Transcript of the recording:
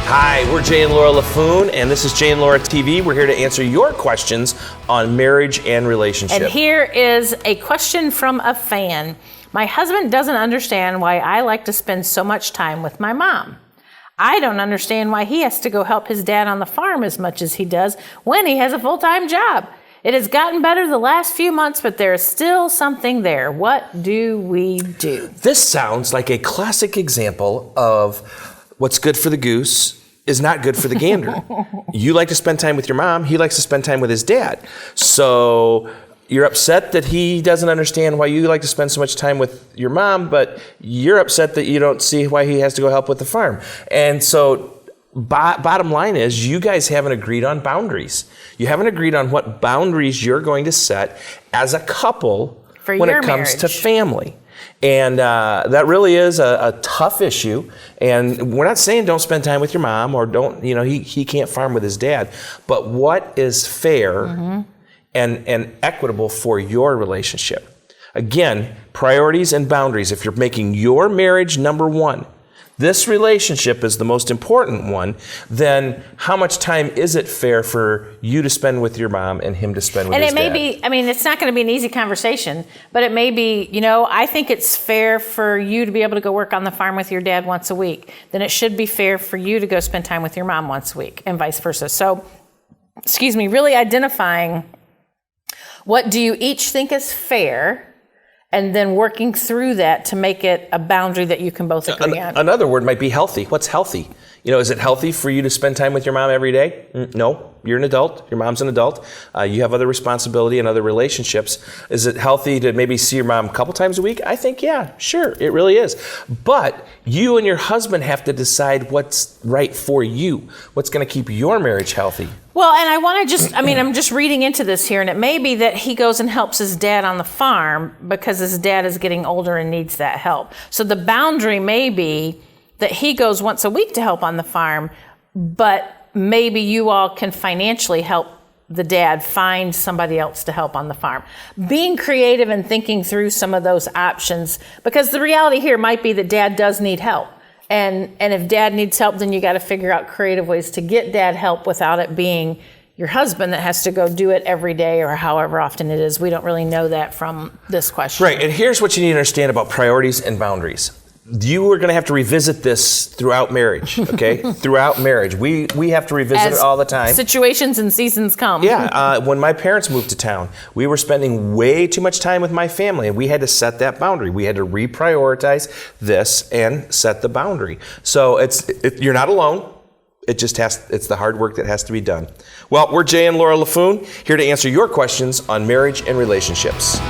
Hi, we're Jay and Laura LaFoon, and this is Jay and Laura TV. We're here to answer your questions on marriage and relationship. And here is a question from a fan. My husband doesn't understand why I like to spend so much time with my mom. I don't understand why he has to go help his dad on the farm as much as he does when he has a full-time job. It has gotten better the last few months, but there is still something there. What do we do? This sounds like a classic example of what's good for the goose is not good for the gander. You like to spend time with your mom. He likes to spend time with his dad. So you're upset that he doesn't understand why you like to spend so much time with your mom, but you're upset that you don't see why he has to go help with the farm. And so bottom line is you guys haven't agreed on boundaries. You haven't agreed on what boundaries you're going to set as a couple when it comes to family. And that really is a tough issue. And we're not saying don't spend time with your mom or don't, he can't farm with his dad. But what is fair and equitable for your relationship? Again, priorities and boundaries. If you're making your marriage number one, this relationship is the most important one, then how much time is it fair for you to spend with your mom and him to spend with his dad? And it may be, it's not going to be an easy conversation, but it may be, I think it's fair for you to be able to go work on the farm with your dad once a week. Then it should be fair for you to go spend time with your mom once a week and vice versa. So, really identifying what do you each think is fair, and then working through that to make it a boundary that you can both agree on. Another word might be healthy. What's healthy? Is it healthy for you to spend time with your mom every day? No, you're an adult. Your mom's an adult. You have other responsibility and other relationships. Is it healthy to maybe see your mom a couple times a week? I think, yeah, sure, it really is. But you and your husband have to decide what's right for you. What's going to keep your marriage healthy? Well, and I want to I'm just reading into this here, and it may be that he goes and helps his dad on the farm because his dad is getting older and needs that help. So the boundary may be that he goes once a week to help on the farm, but maybe you all can financially help the dad find somebody else to help on the farm. Being creative and thinking through some of those options, because the reality here might be that dad does need help. And if dad needs help, then you got to figure out creative ways to get dad help without it being your husband that has to go do it every day or however often it is. We don't really know that from this question. Right, and here's what you need to understand about priorities and boundaries. You are going to have to revisit this throughout marriage, okay? Throughout marriage. We have to revisit it all the time. Situations and seasons come. Yeah, when my parents moved to town, we were spending way too much time with my family, and we had to set that boundary. We had to reprioritize this and set the boundary. So you're not alone. It's the hard work that has to be done. Well, we're Jay and Laura LaFoon, here to answer your questions on marriage and relationships.